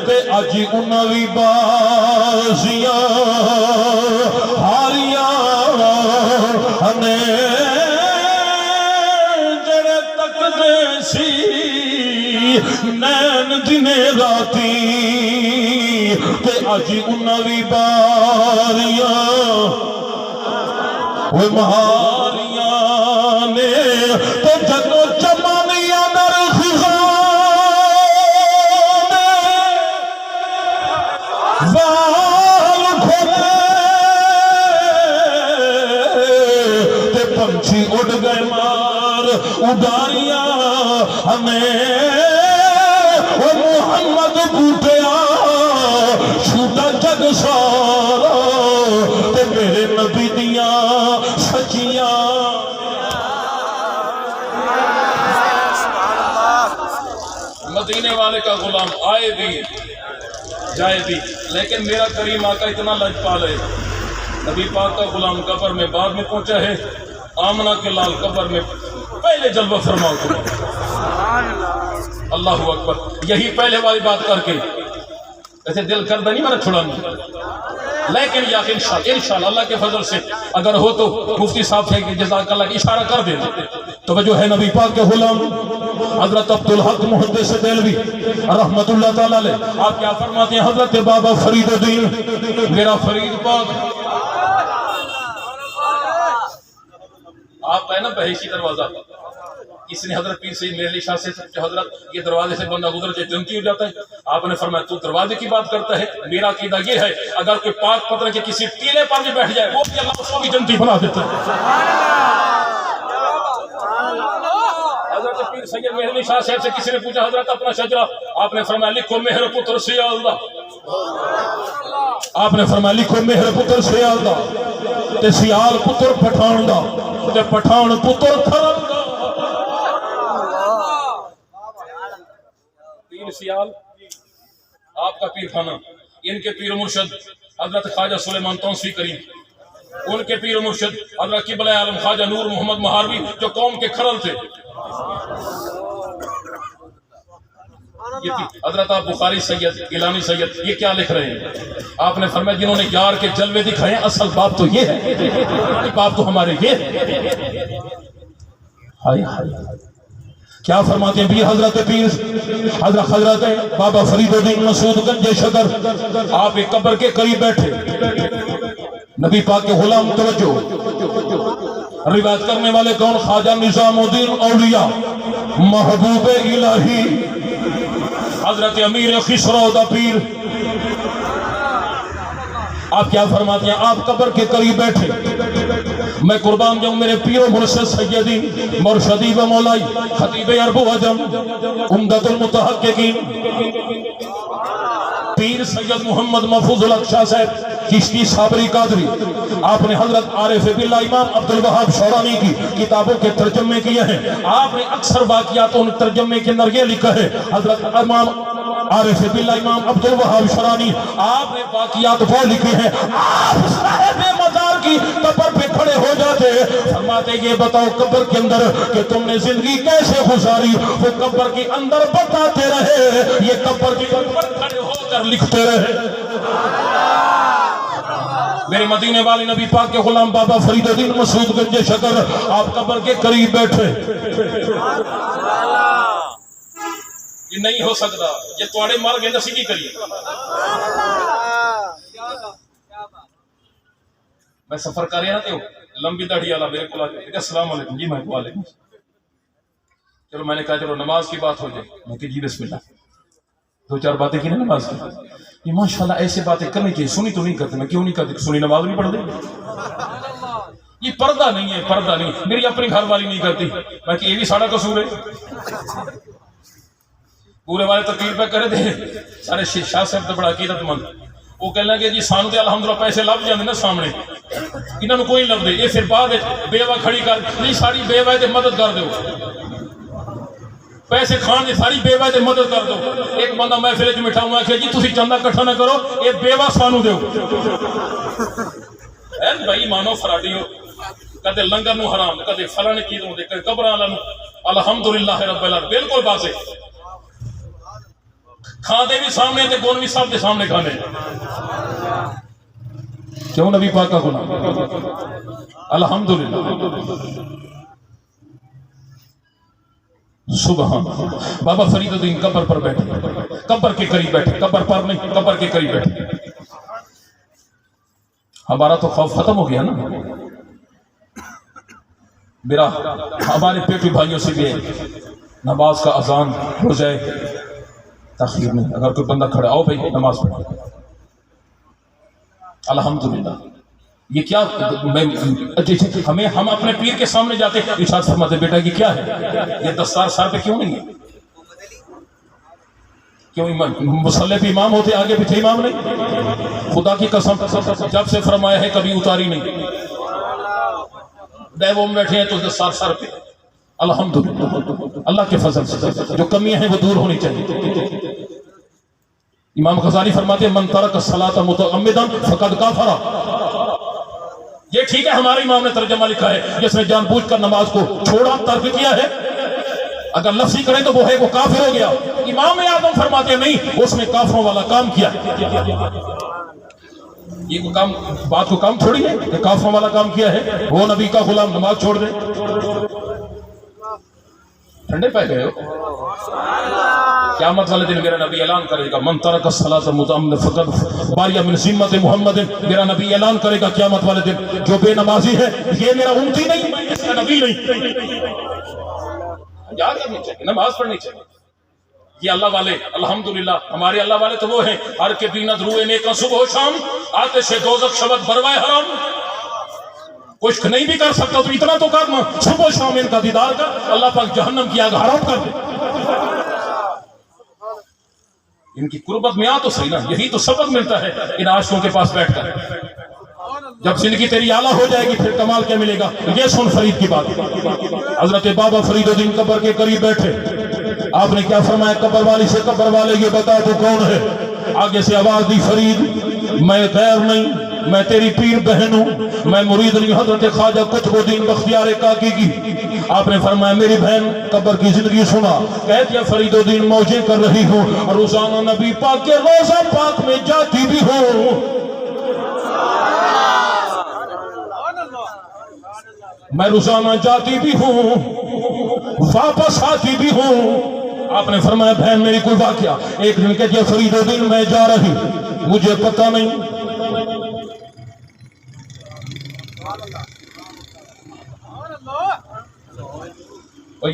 تے اج انہاں وی بازیاں ہاریاں ہنے. جڑے تکدے سی نین دنے راتی, تے اج انہاں وی باریاں وہ مہاریاں نے. تے جدوں چمانیاں در خزاں وال کھولے, تے پنچھی اڑ گئے مار اڈاریاں ہمیں. وہ محمد بوٹیا چھوٹا جگ سارا, تے میرے نبی دیاں سچیاں. مدینے والے کا غلام آئے بھی جائے بھی, لیکن میرا کریم آقا اتنا لجپال ہے. نبی پاک کا غلام قبر میں بعد میں پہنچا ہے, آمنہ کے لال قبر میں پہلے جلوہ فرماؤ تمہیں. اللہ اکبر. یہی پہلے والی بات کر کے ایسے دل کردہ نہیں میں نے چھڑانا, لیکن یا انشاءاللہ اللہ کے فضل سے اگر ہو تو مفتی صاحب سے جزاک اللہ اشارہ کر دیں. تو جو ہے نبی پاک کے غلام حضرت عبدالحق محدث دہلوی رحمت اللہ تعالی علیہ, آپ کیا فرماتے ہیں؟ حضرت بابا فرید الدین میرا فرید پاک, آپ ہے نا بحیثی دروازہ, اس نے حضرت پیر سید میرعلی شاہ سے حضرت یہ دروازے سے بندہ گزر کے جنتی ہو جاتا ہے. آپ نے فرمایا تو دروازے کی بات کرتا ہے, میرا عقیدہ یہ ہے اگر کوئی پاک پتر کے کسی ٹیلے پر بھی بیٹھ جائے وہ بھی اللہ اس کو بھی جنتی بنا دیتا ہے. حضرت پیر سید میرعلی شاہ صاحب سے کسی نے پوچھا حضرت اپنا شجرہ, آپ نے فرمایا لکھو مہر پتر سیالدہ. آپ نے فرمایا لکھو مہر پتر سیالدہ, تے سیال پتر پٹھان دا, تے پٹھان پتر کھرم دا. پیر سیال آپ کا پیر خانہ, ان کے پیر مرشد حضرت خواجہ سلیمان توسیع کریم, ان کے پیر مرشد حضرت قبلہ عالم خواجہ نور محمد مہاروی جو قوم کے کھرل تھے. حضرت آپ بخاری سید گیلانی سید یہ کیا لکھ رہے ہیں؟ آپ نے فرمایا جنہوں نے یار کے جلوے دکھائے اصل بات تو یہ ہے, بات تو ہمارے یہ ہے. ہائے ہائے کیا فرماتے ہیں بھی حضرت پیر حضرت بابا فرید الدین مسعود گنج شکر, آپ ایک قبر کے قریب بیٹھے, نبی پاک کے غلام توجہ, روایت کرنے والے کون؟ خواجہ نظام الدین اولیاء محبوب الہی حضرت امیر خسرو دا پیر. آپ کیا فرماتے ہیں؟ آپ قبر کے قریب بیٹھے, میں قربان جاؤں میرے پیر و مرشد سیدی مرشدی و مولائی خطیب عرب و عجم عمدۃ المتحققین پیر سید محمد محفوظ الحق شاہ صاحب چشتی صابری قادری, آپ نے حضرت عارف باللہ امام عبدالوہاب شورانی کی کتابوں کے ترجمے کیے ہیں. آپ نے اکثر واقعات ان ترجمے کے اندر یہ لکھا ہے حضرت امام عارف باللہ امام عبدالوہاب شورانی, آپ نے واقعات وہ لکھے ہیں. آپ صاحب مزار کی قبر پہ کھڑے ہو جاتے, فرماتے یہ بتاؤ قبر کے اندر کہ تم نے زندگی کیسے گزاری, وہ قبر کے اندر بتاتے رہے. یہ قبر کے اندر کھڑے ہو کر لکھتے رہے. میرے مدینے والے نبی پاک کے غلام بابا فرید الدین مسعود گنج شکر آپ قبر کے قریب بیٹھے. یہ نہیں ہو سکتا, یہ توڑے مر گئے نسی کی کریے. میں سفر کر رہا تھا, لمبی داڑھی والا میرے کو آگے السلام علیکم. جی میں وعلیکم. چلو میں نے کہا چلو نماز کی بات ہو جائے. میں کہ جی بسم اللہ. 2-4 باتیں کی نا نماز کی. یہ ماشاءاللہ ایسے باتیں کرنی چاہیے. سنی تو نہیں کرتے, میں کیوں نہیں کرتی, سنی نماز نہیں پڑھ دے. یہ پردہ نہیں ہے, پردہ نہیں. میری اپنی گھر والی نہیں کرتی. میں کہ یہ بھی ساڑھا قصور ہے. پورے والے تقریر پہ کرے دے سارے شاہ صاحب تو بڑا عقیدت مند. وہ کہنے لگے جی سانو تے الحمدللہ پیسے لب جاندے نا سامنے, انہاں نوں کوئی لب دے. یہ پھر بعد بیوہ کھڑی کر نہیں ساری بیوہ تے مدد کر دو, پیسے کھان دے ساری بیوہ تے مدد کر دو. ایک بندہ محفل وچ مٹھا ہوا کہ جی تسی چندہ کٹھا نہ کرو, یہ بیوہ سانو دیو. اے بھائی مانو فراڈی ہو, کدے لنگر نو حرام, کدے فلاں چیز نو دے, کدے قبراں والا نو. الحمدللہ رب العالمین بالکل واضح. کھانے بھی سامنے تے گون بھی سب کے سامنے کھانے. کیوں نبی پاک کا غلام الحمدللہ. سبحان بابا فرید الدین قبر پر بیٹھے, قبر کے قریب بیٹھے, قبر پر نہیں قبر کے قریب بیٹھے. ہمارا تو خوف ختم ہو گیا نا. میرا ہمارے پیٹو بھائیوں سے بھی ہے, نماز کا اذان ہو جائے تاخیر نہیں, اگر کوئی بندہ کھڑا آؤ بھائی نماز پڑھو. الحمدللہ. یہ کیا ہمیں ہم اپنے پیر کے سامنے جاتے ارشاد فرماتے بیٹا یہ کیا ہے, یہ دستار سر پہ کیوں نہیں ہے؟ کیوں مصلی پہ امام ہوتے آگے پیچھے امام نہیں؟ خدا کی قسم جب سے فرمایا ہے کبھی اتاری نہیں. ڈیووں میں بیٹھے ہیں تو دستار سر پہ. الحمدللہ اللہ کے فضل سے جو کمیاں ہیں وہ دور ہونی چاہیے. امام غزالی فرماتے ہیں من ترک الصلاۃ متعمدا فقد کفر. یہ ٹھیک ہے ہمارے امام نے ترجمہ لکھا ہے, جس نے جان بوجھ کر نماز کو چھوڑا ترک کیا ہے, اگر لفظی کریں تو وہ ہے وہ کافر ہو گیا. امام اعظم فرماتے ہیں نہیں, اس نے کافروں والا کام کیا. یہ کو کام بات کو کام چھوڑی ہے کہ کافروں والا کام کیا ہے. وہ نبی کا غلام نماز چھوڑ دے. ٹھنڈے پہ گئے ہو. قیامت والے دن میرا نبی اعلان کرے گا من ترک الصلاۃ متعمدا فقد باری من ذمۃ محمد. میرا نبی اعلان کرے گا قیامت والے دن جو بے نمازی ہے یہ میرا امتی نہیں, میں اس کا نبی نہیں. یاد کرنی چاہیے, نماز پڑھنی چاہیے. یہ اللہ والے الحمدللہ ہمارے اللہ والے تو وہ ہیں ہر کے بینت روئے نیکاں صبح و شام, آتش دوزخ شبت بروائے حرام. کچھ نہیں بھی کر سکتا تو اتنا تو کر, صبح و شام ان کا دیدار کر, اللہ پاک جہنم کی آگ حرام کر دے. ان کی قربت میں آ تو صحیح نا, یہی تو سبق ملتا ہے ان عاشقوں کے پاس بیٹھ کر. جب زندگی تیری اعلیٰ ہو جائے گی پھر کمال کیا ملے گا. یہ سن فرید کی بات. حضرت بابا فرید الدین قبر کے قریب بیٹھے, آپ نے کیا فرمایا قبر والی سے, قبر والے یہ بتا تو کون ہے. آگے سے آواز دی فرید میں غیر نہیں, میں تیری پیر بہن ہوں, میں مرید نہیں حضرت خواجہ قطب الدین بختیار کاکی کی. آپ نے فرمایا میری بہن قبر کی زندگی سنا, کہتی ہے فرید الدین موجیں کر رہی ہوں اور روزانہ نبی پاک کے روزہ پاک میں جاتی بھی ہوں, میں روزانہ جاتی بھی ہوں واپس آتی بھی ہوں. آپ نے فرمایا بہن میری کوئی واقعہ. ایک دن کہتی ہے فرید الدین میں جا رہی, مجھے پتہ نہیں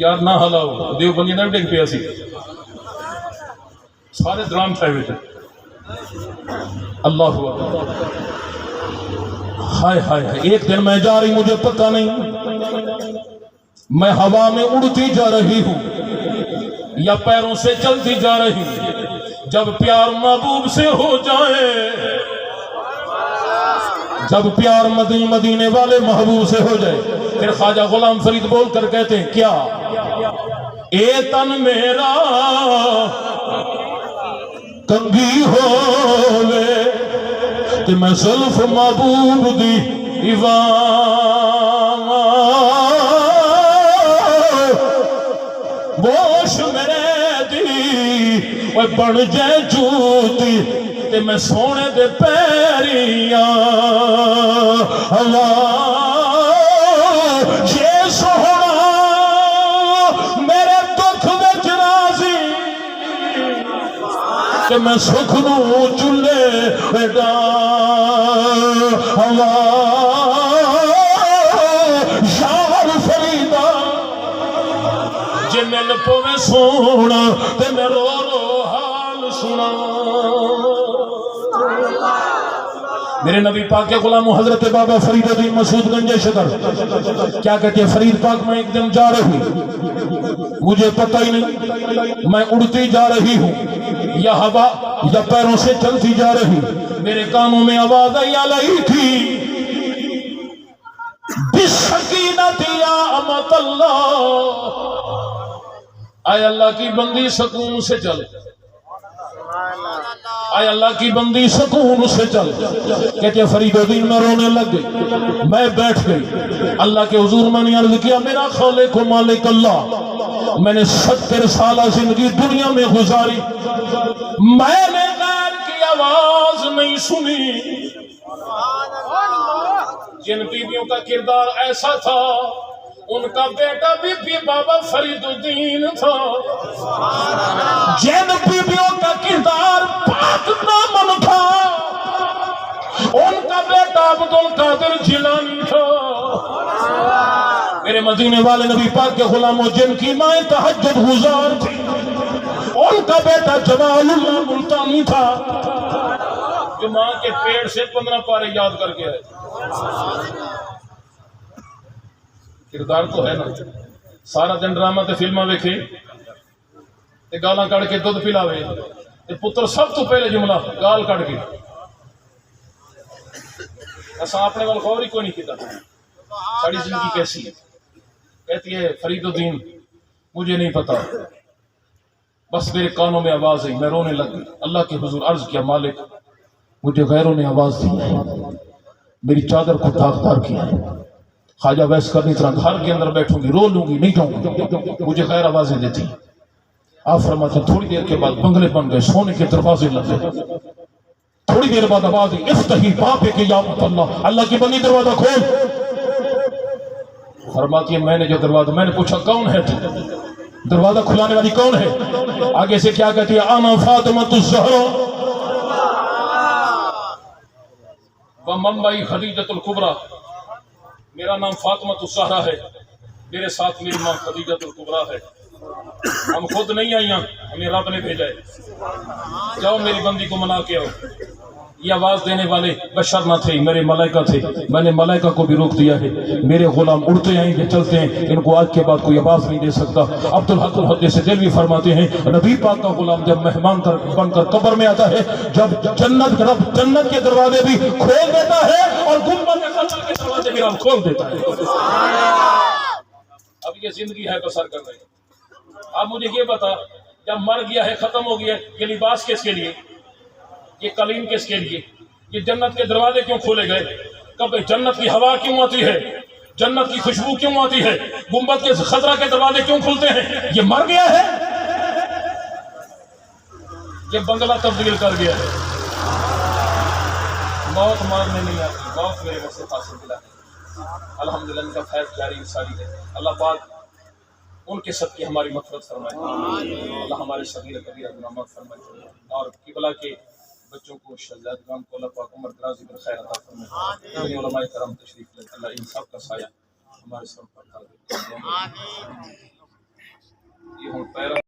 یار نہ ہلاؤ دیو بندی نہ ڈگ پیا سی سارے درام صاحب. اللہ ہائے ہائے ہائے. ایک دن میں جا رہی مجھے پتہ نہیں میں ہوا میں اڑتی جا رہی ہوں یا پیروں سے چلتی جا رہی ہوں. جب پیار محبوب سے ہو جائے, جب پیار مدینے والے محبوب سے ہو جائے, پھر خواجہ غلام فرید بول کر کہتے ہیں کیا اے تن میرا کنگھی ہووے کہ میں زلف محبوب دی ایوان بوش میرے دی وہ بن جائے جوتی تے میں سونے دے پیریاں اللہ یہ سونا میرے دکھ وچ راضی کہ میں سکھ نو چلے بیٹا اللہ یار فریدا جے مل پوے سونا تے میں رو رو حال سنا میرے نبی پاک کے غلام حضرت بابا فرید الدین مسعود گنج شکر کیا کہتے ہیں فرید پاک میں ایک دن جا رہی مجھے پتہ ہی نہیں میں اڑتی جا رہی ہوں یا ہوا یا پیروں سے چلتی جا رہی میرے کانوں میں آواز آئی آئی تھی بسکینت یا امت اللہ اے اللہ کی بندی سکون سے چل اے اللہ کی بندی سکون سے چل کہتے ہیں فرید الدین میں رونے لگ گئی میں بیٹھ گئی اللہ کے حضور میں نے عرض کیا میرا خالق و مالک اللہ میں نے 70 سالہ زندگی دنیا میں گزاری میں نے غیر کی آواز نہیں سنی جن بیویوں کا کردار ایسا تھا ان کا بیٹا بی بی بابا فرید الدین تھا جن بیویوں کا کردار پاک دامن تھا ان کا بیٹا عبدالقادر جیلانی تھا میرے مدینے والے نبی پاک کے غلاموں جن کی مائیں تہجد گزار تھی ان کا بیٹا جمال اللہ ملتانی تھا جو ماں کے پیڑ سے 15 پارے یاد کر کے آئے کردار تو ہے نا سارا دن ڈرامہ تے فلماں ویکھے تے گالاں کڑ کے دودھ پلاوے تے پتر سب تو پہلے جملہ گال کڑ کے ایسا اپنے وال غور ہی کوئی نہیں کیتا ساری زندگی کیسی ہے کہتی ہے فرید الدین مجھے نہیں پتا بس میرے کانوں میں آواز آئی میں رونے لگ گئی اللہ کے حضور عرض کیا مالک مجھے غیروں نے آواز دی میری چادر کو داغدار کیا خواجہ ویس کرنی طرح گھر کے اندر بیٹھوں گی رو لوں گی نہیں جاؤں گی مجھے غیر آوازیں دیتی آپ فرماتے تھوڑی دیر کے بعد بنگلے بن گئے سونے کے دروازے لگے تھوڑی دیر بعد آواز دی افتحی بابے کے یا اللہ اللہ کی بنی دروازہ کھول فرماتی ہے میں نے جو دروازہ میں نے پوچھا کون ہے تو دروازہ کھلانے والی کون ہے آگے سے کیا کہتی ہے انا فاطمہ الزہرا ومنبعی خدیجۃ الکبریٰ میرا نام فاطمہ الزہرا ہے میرے ساتھ میری ماں خدیجۃ الکبریٰ ہے ہم خود نہیں آئی ہیں ہمیں رب نے بھیجا ہے جاؤ میری بندی کو منا کے آؤ یہ آواز دینے والے بشر نہ تھے میرے ملائکہ تھے میں نے ملائکہ کو بھی روک دیا ہے میرے غلام اڑتے آئیں گے چلتے ہیں ان کو آج کے بعد کوئی آواز نہیں دے سکتا عبدالحق الحدیث دہلوی فرماتے ہیں نبی پاک کا غلام جب مہمان بن کر قبر میں آتا ہے جب جنت کے دروازے بھی کھول دیتا ہے اور گنبد کے دروازے بھی رب کھول دیتا ہے اب یہ زندگی ہے بسر کر رہے ہیں اب مجھے یہ بتا جب مر گیا ہے ختم ہو گیا یہ لباس کس کے لیے یہ قلیم کس کے لیے یہ جنت کے دروازے کیوں کھولے گئے کب جنت کی ہوا کیوں آتی ہے جنت کی خوشبو کیوں آتی ہے گنبد کے خضرا کے دروازے کیوں کھلتے ہیں یہ مر گیا ہے یہ بنگلہ تبدیل کر گیا ہے موت مارنے نہیں آتی موت میرے وقت سے حاصل ملا ہے الحمدللہ ان کا فیض جاری ساری ہے اللہ پاک ان کے صدقے ہماری مغفرت فرمائے اللہ ہمارے صغیر کبیرہ گناہ معاف فرمائے اور قبلہ کے بچوں کو شہزادگان کو اللہ پاک عمر دراز پر خیر عطا فرمائے اپنے علماء کرام تشریف لے اللہ ان سب کا سایہ ہمارے سر پر ڈال دے آمین یہ ہوں پیرا